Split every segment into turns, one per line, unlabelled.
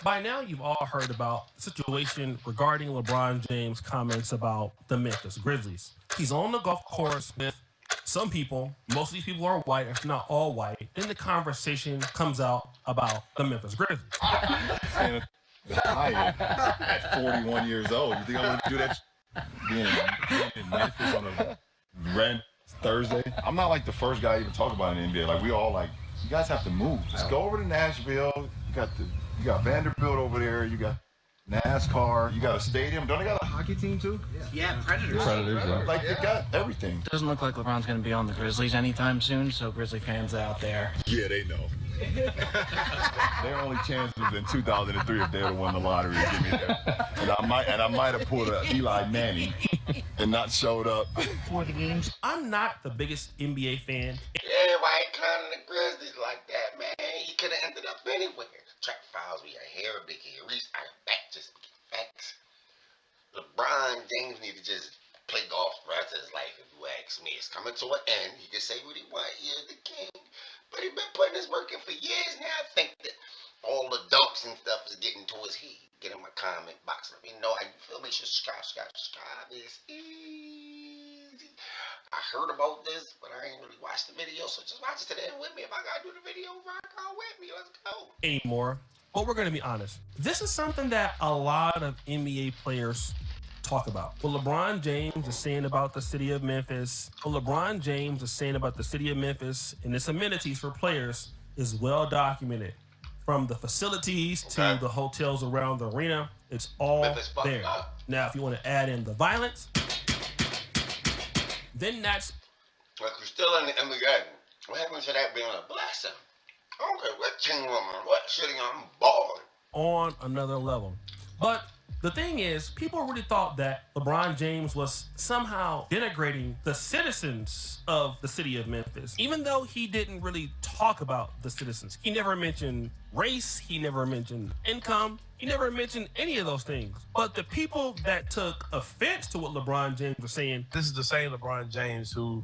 By now, you've all heard about the situation regarding LeBron James' comments about the Memphis Grizzlies. He's on the golf course with some people. Most of these people are white, if not all white. Then the conversation comes out about the Memphis Grizzlies.
Saying at 41 years old, you think I'm going to do that? Being in Memphis on a random Thursday. I'm not like the first guy to even talk about it in the NBA. Like, we all like, you guys have to move. Just go over to Nashville. You got Vanderbilt over there. You got NASCAR. You got a stadium. Don't they got a hockey team too?
Yeah, Predators.
Like, they got everything.
Doesn't look like LeBron's going to be on the Grizzlies anytime soon, so Grizzly fans out there.
Yeah, they know. Their only chance was in 2003 if they would have won the lottery. Give me that. And I might have pulled a Eli Manning and not showed up
For the games.
I'm not the biggest NBA fan.
Everybody clowning the Grizzlies like that, man. He could have ended up anywhere. Track files, we are here, BigHeadReese. I am back, JustSpeakinFacts. LeBron James need to just play golf for the rest of his life, if you ask me. It's coming to an end. He can say what he wants. He is the king. But he's been putting his work in for years now. I think that all the dunks and stuff is getting to his head. Get in my comment box. Let me know how you feel. Make sure subscribe. It's easy. I heard about this, but I ain't really watched the video, so just watch it today with me. If I gotta do the video, rock on with me. Let's go.
Anymore. But we're going to be honest. This is something that a lot of NBA players talk about. What LeBron James is saying about the city of Memphis, what LeBron James is saying about the city of Memphis and its amenities for players is well documented. From the facilities to the hotels around the arena, it's all there. Now, if you want to add in the violence, then that's...
Like, we're still in the NBA. What happens to that being a blessing? I don't care what team I'm on, what city I'm balling.
on another level. But the thing is, people really thought that LeBron James was somehow denigrating the citizens of the city of Memphis, even though he didn't really talk about the citizens. He never mentioned race, he never mentioned income, he never mentioned any of those things. But the people that took offense to what LeBron James was saying,
this is the same LeBron James who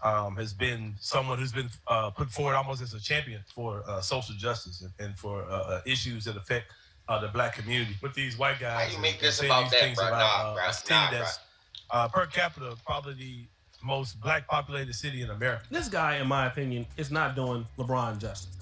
has been someone who's been put forward almost as a champion for social justice and for issues that affect the black community. With these white guys,
how you make this about that, bro?
A city that's per capita probably the most black populated city in America.
this guy, in my opinion, is not doing LeBron justice.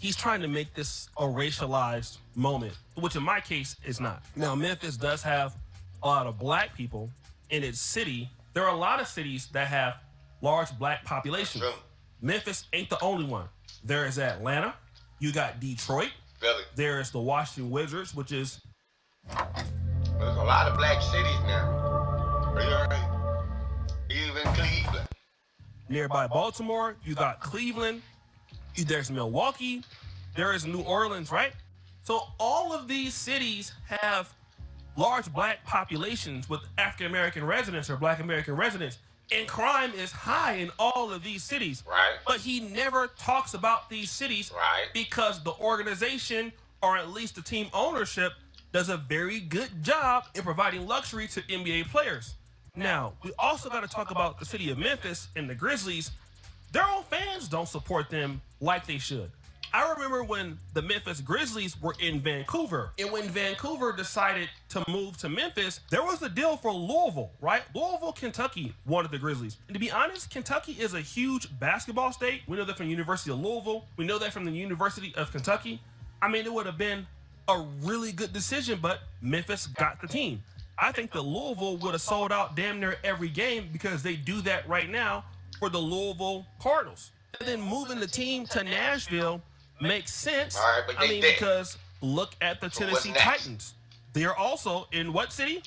He's trying to make this a racialized moment, which in my case is not. Now, Memphis does have a lot of black people in its city. There are a lot of cities that have large black populations.
True.
Memphis ain't the only one. There is Atlanta. You got Detroit.
Philly.
There is the Washington Wizards, which is...
There's a lot of black cities now. Are you alright? Even Cleveland.
Nearby Baltimore, you got Cleveland, there's Milwaukee, there is New Orleans, right? So all of these cities have large black populations with African American residents or black American residents, and crime is high in all of these cities.
Right.
But he never talks about these cities
Right.
because the organization, or at least the team ownership, does a very good job in providing luxury to NBA players. Now, we also got to talk about the city of Memphis and the Grizzlies. Their own fans don't support them like they should. I remember when the Memphis Grizzlies were in Vancouver, and when Vancouver decided to move to Memphis, there was a deal for Louisville, right? Louisville, Kentucky wanted the Grizzlies. And to be honest, Kentucky is a huge basketball state. We know that from the University of Louisville. We know that from the University of Kentucky. I mean, it would have been a really good decision, but Memphis got the team. I think that Louisville would have sold out damn near every game because they do that right now for the Louisville Cardinals. And then moving the team to Nashville makes sense.
All right, but they did.
Because look at the
So
Tennessee
what's next?
Titans. They are also in what city?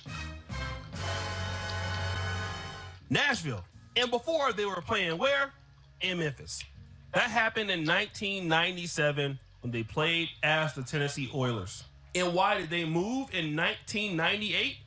Nashville. And before they were playing where? In Memphis. That happened in 1997 when they played as the Tennessee Oilers. And why did they move in 1998?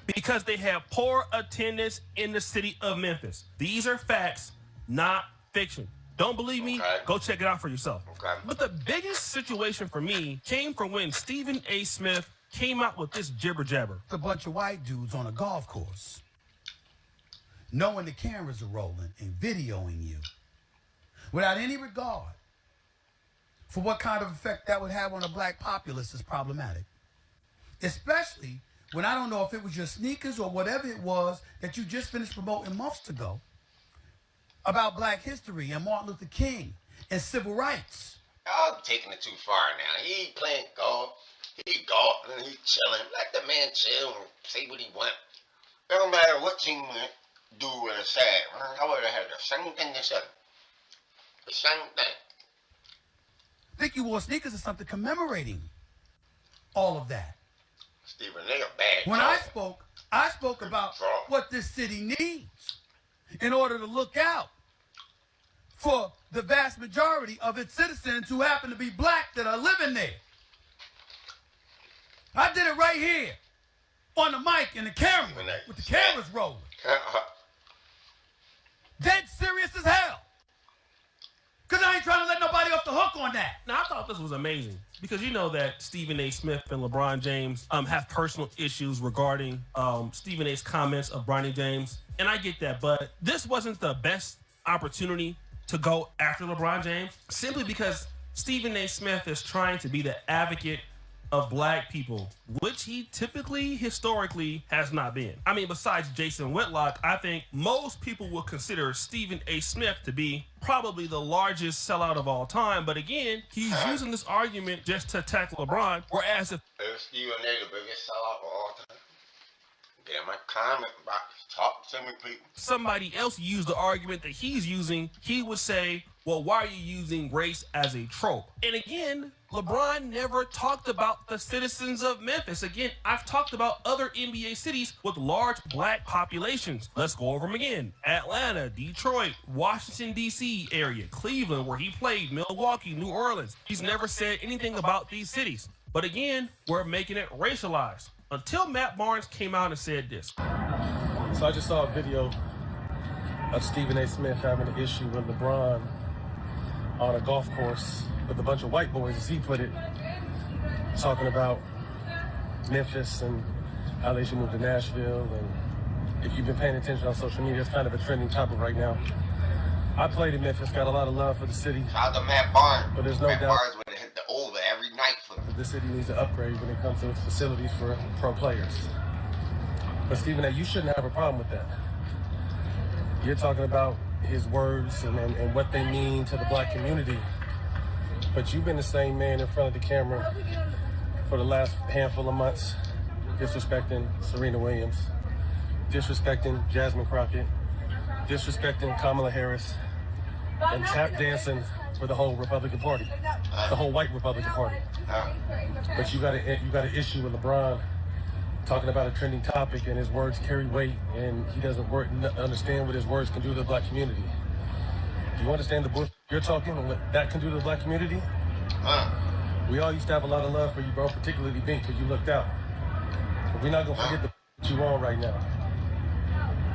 Because they had poor attendance in the city of Memphis. These are facts, not fiction. Don't believe me?
Okay.
Go check it out for yourself.
Okay.
But the biggest situation for me came from when Stephen A. Smith came out with this jibber jabber.
A bunch of white dudes on a golf course, knowing the cameras are rolling and videoing you, without any regard for what kind of effect that would have on a black populace is problematic. Especially when I don't know if it was your sneakers or whatever it was that you just finished promoting months ago about black history and Martin Luther King and civil rights.
Y'all taking it too far now. He playing golf. He golfing. He chilling. Let the man chill and say what he want. It don't matter what team do with a sad. I would have had the same thing to say. The same thing.
I think you wore sneakers or something commemorating all of that.
Stephen, they a bad
When
dog.
I spoke about what this city needs in order to look out for the vast majority of its citizens who happen to be black that are living there. I did it right here on the mic and the camera with the cameras rolling. Dead serious as hell. Because I ain't trying to let nobody off the hook on that.
Now, I thought this was amazing because you know that Stephen A. Smith and LeBron James have personal issues regarding Stephen A.'s comments of Bronny James. And I get that, but this wasn't the best opportunity to go after LeBron James simply because Stephen A. Smith is trying to be the advocate of black people, which he typically, historically, has not been. I mean, besides Jason Whitlock, I think most people will consider Stephen A. Smith to be probably the largest sellout of all time. But again, he's using this argument just to attack LeBron, whereas if
Stephen A. the biggest sellout of all time, get in my comment box, talk to me, people.
somebody else used the argument that he's using, he would say, well, why are you using race as a trope? And again, LeBron never talked about the citizens of Memphis. Again, I've talked about other NBA cities with large black populations. Let's go over them again. Atlanta, Detroit, Washington, D.C. area, Cleveland, where he played, Milwaukee, New Orleans. He's never said anything about these cities. But again, we're making it racialized. Until Matt Barnes came out and said this.
So I just saw a video of Stephen A. Smith having an issue with LeBron on a golf course with a bunch of white boys, as he put it, talking about Memphis and how they should move to Nashville. And if you've been paying attention on social media, it's kind of a trending topic right now. I played in Memphis, got a lot of love for the city.
Shout out to Matt Barnes.
But there's no
Matt
doubt
Barnes would have hit the over every night for me.
the city needs to upgrade when it comes to its facilities for pro players. But Stephen A., you shouldn't have a problem with that. You're talking about his words and what they mean to the black community. But you've been the same man in front of the camera for the last handful of months, disrespecting Serena Williams, disrespecting Jasmine Crockett, disrespecting Kamala Harris, and tap dancing for the whole Republican Party, the whole white Republican Party. But you got an issue with LeBron talking about a trending topic, and his words carry weight, and he doesn't understand what his words can do to the black community. Do you understand the bush you're talking and what that can do to the black community? We all used to have a lot of love for you, bro, particularly Bink, because you looked out. But we're not gonna forget the you on right now.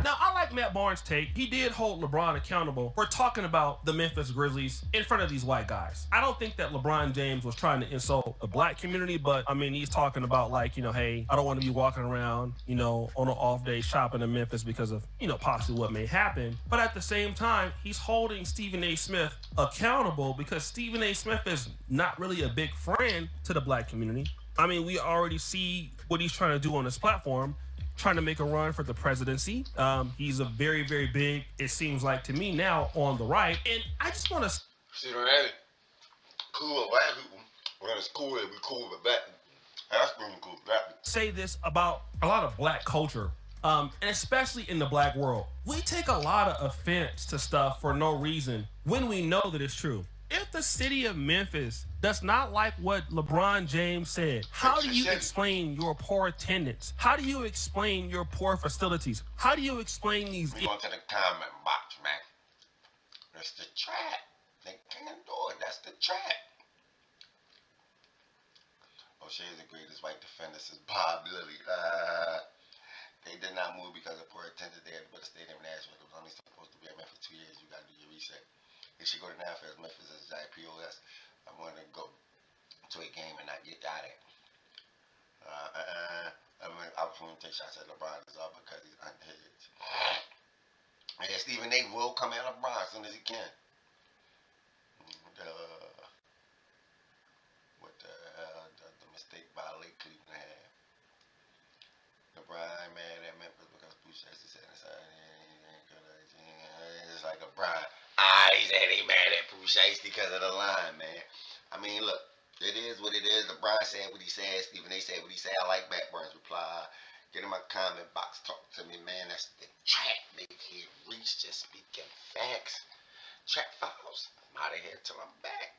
Now, I like Matt Barnes' take. He did hold LeBron accountable for talking about the Memphis Grizzlies in front of these white guys. I don't think that LeBron James was trying to insult the black community, but I mean, he's talking about like, hey, I don't want to be walking around, on an off day shopping in Memphis because of, possibly what may happen. But at the same time, he's holding Stephen A. Smith accountable because Stephen A. Smith is not really a big friend to the black community. I mean, we already see what he's trying to do on his platform, trying to make a run for the presidency. He's a very, very big, it seems like to me now, on the right. And I just want to
see that cool with black people. When it's cool, it'd be cool with black people. That's really cool with black people.
say this about a lot of black culture, and especially in the black world. We take a lot of offense to stuff for no reason when we know that it's true. If the city of Memphis does not like what LeBron James said, how do you explain your poor attendance? How do you explain your poor facilities? How do you explain these?
We going to the comment box, man. That's the trap. They can't do it. That's the trap. O'Shea is the greatest white defender since Bob Lilly. They did not move because of poor attendance. They had to put a stadium in Nashville. It was only supposed to be at Memphis 2 years. You got to do your reset. They should go to Memphis. Memphis is IPOS. I want to go to a game and not get out of it. I was going to take shots at LeBron as well because he's unhinged. Yeah, Stephen A. will come at LeBron as soon as he can. saying they mad at Pooh Shiesty because of the line, man. I mean, look, it is what it is. LeBron said what he said. Stephen A said what he said. I like Matt Burns' reply. Get in my comment box. Talk to me, man. That's the chat. Big Head Reese, just speaking facts. Chat files. I'm out of here till I'm back.